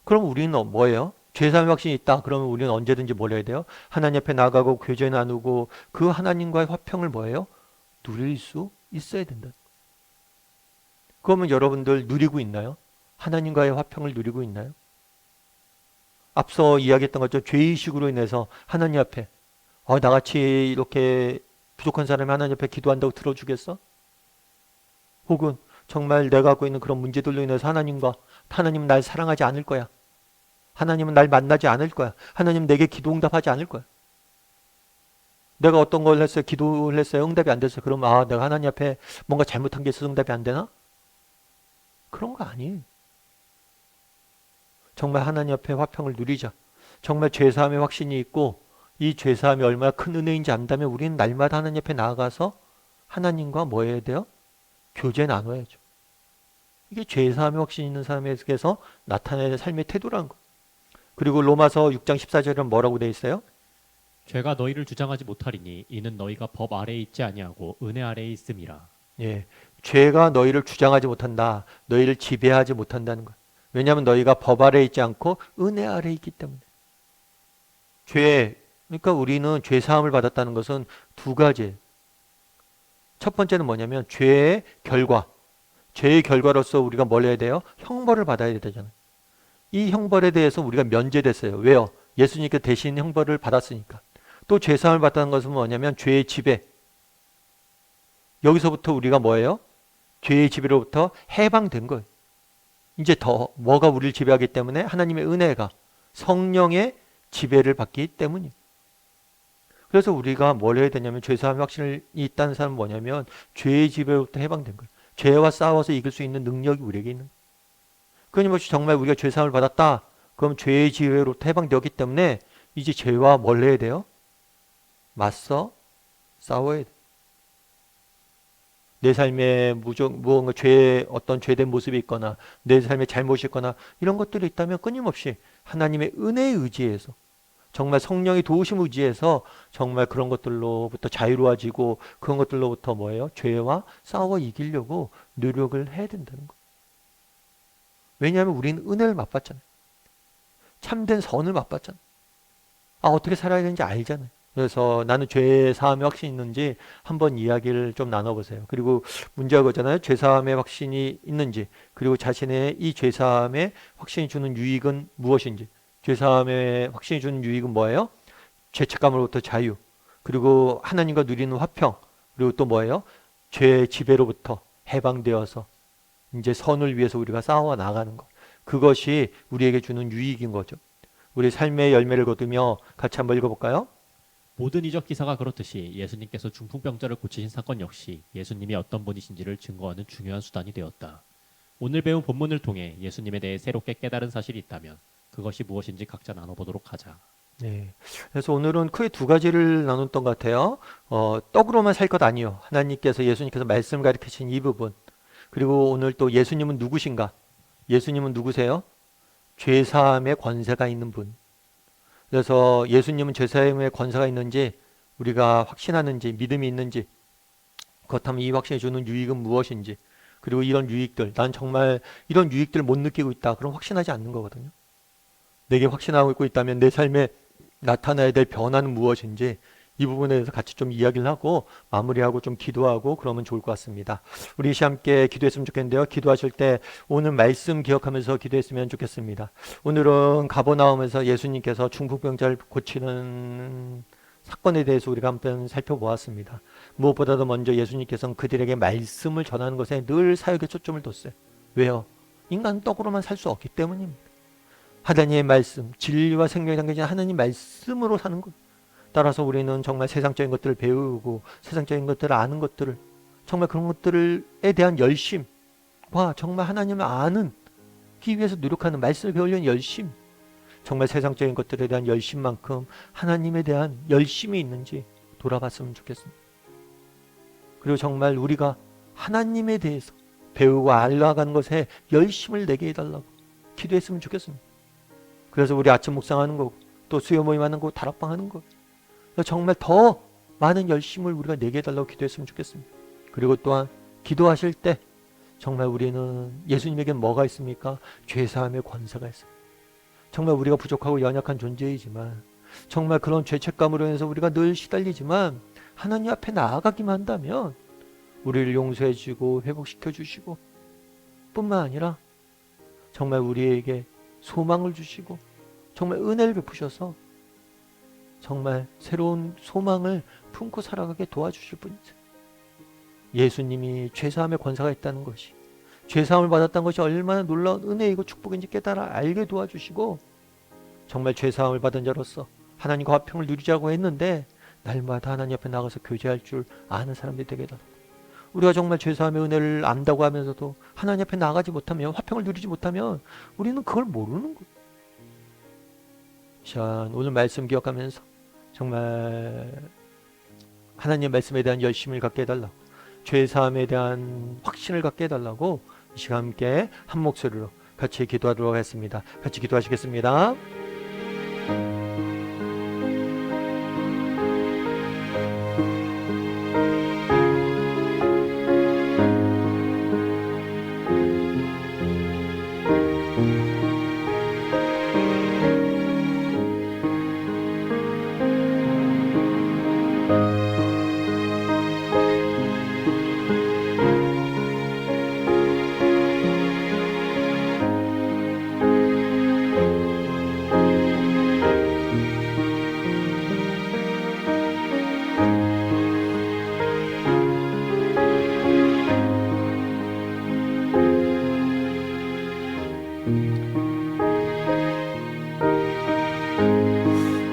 Speaker 2: 그럼 우리는 뭐예요? 죄사함의 확신이 있다. 그러면 우리는 언제든지 뭘 해야 돼요? 하나님 앞에 나가고 교제 나누고 그 하나님과의 화평을 뭐예요? 누릴 수 있어야 된다. 그러면 여러분들 누리고 있나요? 하나님과의 화평을 누리고 있나요? 앞서 이야기했던 것처럼 죄의식으로 인해서 하나님 앞에 나같이 이렇게 부족한 사람이 하나님 옆에 기도한다고 들어주겠어? 혹은 정말 내가 갖고 있는 그런 문제들로 인해서 하나님은 날 사랑하지 않을 거야. 하나님은 날 만나지 않을 거야. 하나님은 내게 기도 응답하지 않을 거야. 내가 어떤 걸 했어요? 기도를 했어요. 응답이 안 됐어요. 그럼 내가 하나님 앞에 뭔가 잘못한 게 있어서 응답이 안 되나? 그런 거 아니에요. 정말 하나님 앞에 화평을 누리자. 정말 죄사함의 확신이 있고 이 죄사함이 얼마나 큰 은혜인지 안다면 우리는 날마다 하나님 앞에 나아가서 하나님과 뭐 해야 돼요? 교제 나눠야죠. 이게 죄사함의 확신이 있는 사람에게서 나타내야 될 삶의 태도라는 거. 그리고 로마서 6장 14절은 뭐라고 돼 있어요?
Speaker 3: 죄가 너희를 주장하지 못하리니 이는 너희가 법 아래에 있지 아니하고 은혜 아래에 있음이라.
Speaker 2: 예, 죄가 너희를 주장하지 못한다. 너희를 지배하지 못한다는 거예요. 왜냐하면 너희가 법 아래에 있지 않고 은혜 아래에 있기 때문에. 그러니까 우리는 죄 사함을 받았다는 것은 두 가지예요. 첫 번째는 뭐냐면 죄의 결과로서 우리가 뭘 해야 돼요? 형벌을 받아야 되잖아요. 이 형벌에 대해서 우리가 면제됐어요. 왜요? 예수님께 대신 형벌을 받았으니까. 또 죄사함을 받다는 것은 뭐냐면 죄의 지배. 여기서부터 우리가 뭐예요? 죄의 지배로부터 해방된 거예요. 이제 더 뭐가 우리를 지배하기 때문에 하나님의 은혜가 성령의 지배를 받기 때문이에요. 그래서 우리가 뭘 해야 되냐면 죄사함의 확신이 있다는 사람은 뭐냐면 죄의 지배로부터 해방된 거예요. 죄와 싸워서 이길 수 있는 능력이 우리에게 있는 거예요. 끊임없이 정말 우리가 죄사함을 받았다. 그럼 죄의 지배로부터 해방되었기 때문에 이제 죄와 뭘 해야 돼요? 맞서 싸워야 돼요. 내 삶에 무언가 어떤 죄된 모습이 있거나 내 삶에 잘못이 있거나 이런 것들이 있다면 끊임없이 하나님의 은혜에 의지해서 정말 성령의 도우심 의지해서 정말 그런 것들로부터 자유로워지고 그런 것들로부터 뭐예요? 죄와 싸워 이기려고 노력을 해야 된다는 거예요. 왜냐하면 우리는 은혜를 맛봤잖아요. 참된 선을 맛봤잖아요. 어떻게 살아야 되는지 알잖아요. 그래서 나는 죄 사함의 확신이 있는지 한번 이야기를 좀 나눠보세요. 그리고 문제가 그거잖아요. 죄 사함의 확신이 있는지, 그리고 자신의 이 죄 사함의 확신이 주는 유익은 무엇인지. 죄 사함의 확신이 주는 유익은 뭐예요? 죄책감으로부터 자유, 그리고 하나님과 누리는 화평, 그리고 또 뭐예요? 죄의 지배로부터 해방되어서 이제 선을 위해서 우리가 싸워 나가는 것. 그것이 우리에게 주는 유익인 거죠. 우리 삶의 열매를 거두며 같이 한번 읽어볼까요?
Speaker 3: 모든 이적 기사가 그렇듯이 예수님께서 중풍병자를 고치신 사건 역시 예수님이 어떤 분이신지를 증거하는 중요한 수단이 되었다. 오늘 배운 본문을 통해 예수님에 대해 새롭게 깨달은 사실이 있다면 그것이 무엇인지 각자 나눠보도록 하자.
Speaker 2: 네. 그래서 오늘은 크게 두 가지를 나눴던 것 같아요. 떡으로만 살 것 아니요. 예수님께서 말씀 가르치신 이 부분. 그리고 오늘 또 예수님은 누구신가? 예수님은 누구세요? 죄사함의 권세가 있는 분. 그래서 예수님은 죄사함의 권세가 있는지 우리가 확신하는지 믿음이 있는지, 그렇다면 이 확신이 주는 유익은 무엇인지, 그리고 이런 유익들, 난 정말 이런 유익들을 못 느끼고 있다. 그럼 확신하지 않는 거거든요. 내게 확신하고 있다면 내 삶에 나타나야 될 변화는 무엇인지 이 부분에 대해서 같이 좀 이야기를 하고 마무리하고 좀 기도하고 그러면 좋을 것 같습니다. 우리 함께 기도했으면 좋겠는데요. 기도하실 때 오늘 말씀 기억하면서 기도했으면 좋겠습니다. 오늘은 가버나움에서 예수님께서 중풍병자를 고치는 사건에 대해서 우리가 한번 살펴보았습니다. 무엇보다도 먼저 예수님께서는 그들에게 말씀을 전하는 것에 늘 사역에 초점을 뒀어요. 왜요? 인간은 떡으로만 살 수 없기 때문입니다. 하나님의 말씀, 진리와 생명이 담겨진 하나님 말씀으로 사는 것. 따라서 우리는 정말 세상적인 것들을 배우고 세상적인 것들을 아는 것들을, 정말 그런 것들에 대한 열심과 정말 하나님을 아는 기 위해서 노력하는, 말씀을 배우려는 열심, 정말 세상적인 것들에 대한 열심만큼 하나님에 대한 열심이 있는지 돌아봤으면 좋겠습니다. 그리고 정말 우리가 하나님에 대해서 배우고 알아가는 것에 열심을 내게 해달라고 기도했으면 좋겠습니다. 그래서 우리 아침 묵상하는 거고 또 수요 모임하는 거고 다락방 하는 거, 정말 더 많은 열심을 우리가 내게 해달라고 기도했으면 좋겠습니다. 그리고 또한 기도하실 때 정말 우리는 예수님에게 뭐가 있습니까? 죄사함의 권세가 있습니다. 정말 우리가 부족하고 연약한 존재이지만, 정말 그런 죄책감으로 인해서 우리가 늘 시달리지만 하나님 앞에 나아가기만 한다면 우리를 용서해 주시고 회복시켜 주시고 뿐만 아니라 정말 우리에게 소망을 주시고 정말 은혜를 베푸셔서 정말 새로운 소망을 품고 살아가게 도와주실 분이세요. 예수님이 죄사함의 권세가 있다는 것이, 죄사함을 받았다는 것이 얼마나 놀라운 은혜이고 축복인지 깨달아 알게 도와주시고, 정말 죄사함을 받은 자로서 하나님과 화평을 누리자고 했는데 날마다 하나님 앞에 나가서 교제할 줄 아는 사람들이 되게 달라. 우리가 정말 죄사함의 은혜를 안다고 하면서도 하나님 앞에 나가지 못하면, 화평을 누리지 못하면 우리는 그걸 모르는 거예요. 자, 오늘 말씀 기억하면서 정말 하나님의 말씀에 대한 열심을 갖게 해달라고, 죄사함에 대한 확신을 갖게 해달라고 이 시간 함께 한 목소리로 같이 기도하도록 하겠습니다. 같이 기도하시겠습니다.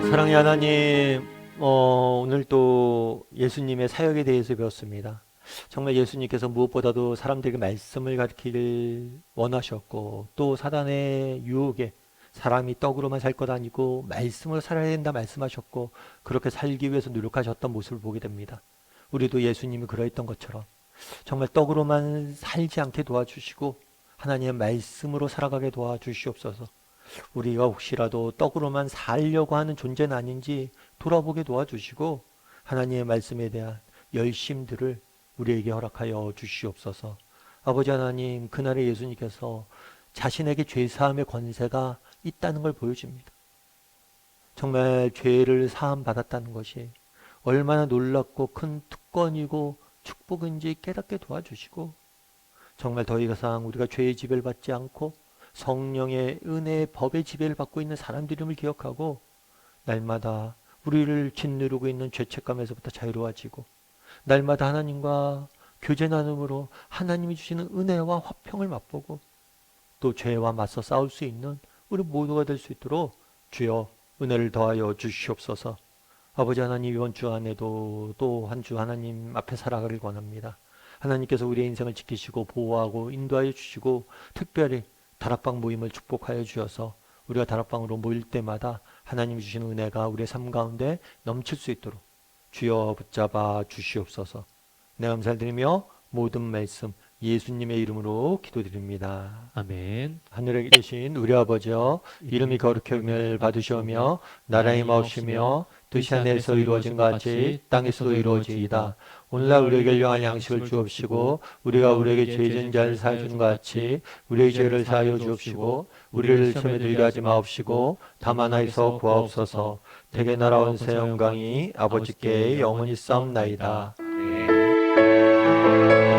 Speaker 2: 사랑의 하나님, 오늘 또 예수님의 사역에 대해서 배웠습니다. 정말 예수님께서 무엇보다도 사람들에게 말씀을 가르치길 원하셨고, 또 사단의 유혹에 사람이 떡으로만 살 것 아니고 말씀으로 살아야 된다 말씀하셨고, 그렇게 살기 위해서 노력하셨던 모습을 보게 됩니다. 우리도 예수님이 그러했던 것처럼 정말 떡으로만 살지 않게 도와주시고 하나님의 말씀으로 살아가게 도와주시옵소서. 우리가 혹시라도 떡으로만 살려고 하는 존재는 아닌지 돌아보게 도와주시고 하나님의 말씀에 대한 열심들을 우리에게 허락하여 주시옵소서. 아버지 하나님, 그날에 예수님께서 자신에게 죄사함의 권세가 있다는 걸 보여줍니다. 정말 죄를 사함 받았다는 것이 얼마나 놀랍고 큰 특권이고 축복인지 깨닫게 도와주시고, 정말 더 이상 우리가 죄의 지배를 받지 않고 성령의 은혜의 법의 지배를 받고 있는 사람들임을 기억하고 날마다 우리를 짓누르고 있는 죄책감에서부터 자유로워지고, 날마다 하나님과 교제 나눔으로 하나님이 주시는 은혜와 화평을 맛보고 또 죄와 맞서 싸울 수 있는 우리 모두가 될 수 있도록 주여 은혜를 더하여 주시옵소서. 아버지 하나님, 이번 주 안에도 또 한 주 하나님 앞에 살아가길 원합니다. 하나님께서 우리의 인생을 지키시고 보호하고 인도하여 주시고, 특별히 다락방 모임을 축복하여 주셔서 우리가 다락방으로 모일 때마다 하나님이 주시는 은혜가 우리의 삶 가운데 넘칠 수 있도록 주여 붙잡아 주시옵소서. 내 감사드리며 모든 말씀 예수님의 이름으로 기도드립니다.
Speaker 3: 아멘.
Speaker 2: 하늘에 계신 우리 아버지여, 이름이 거룩히 여김을 받으시오며 나라의 마옵시며 뜻이 하늘에서 이루어진 것 같이 땅에서도 이루어지이다. 오늘날 우리에게 일용할 양식을 주옵시고, 우리가 우리에게 죄 지은 자를 사하여 주는 것 같이 우리의 죄를 사하여 주옵시고, 우리를 시험에 들게 하지 마옵시고 다만 하에서 구하옵소서. 대개 나라와 권세 영광이 아버지께 영원히 싸움나이다. 아멘.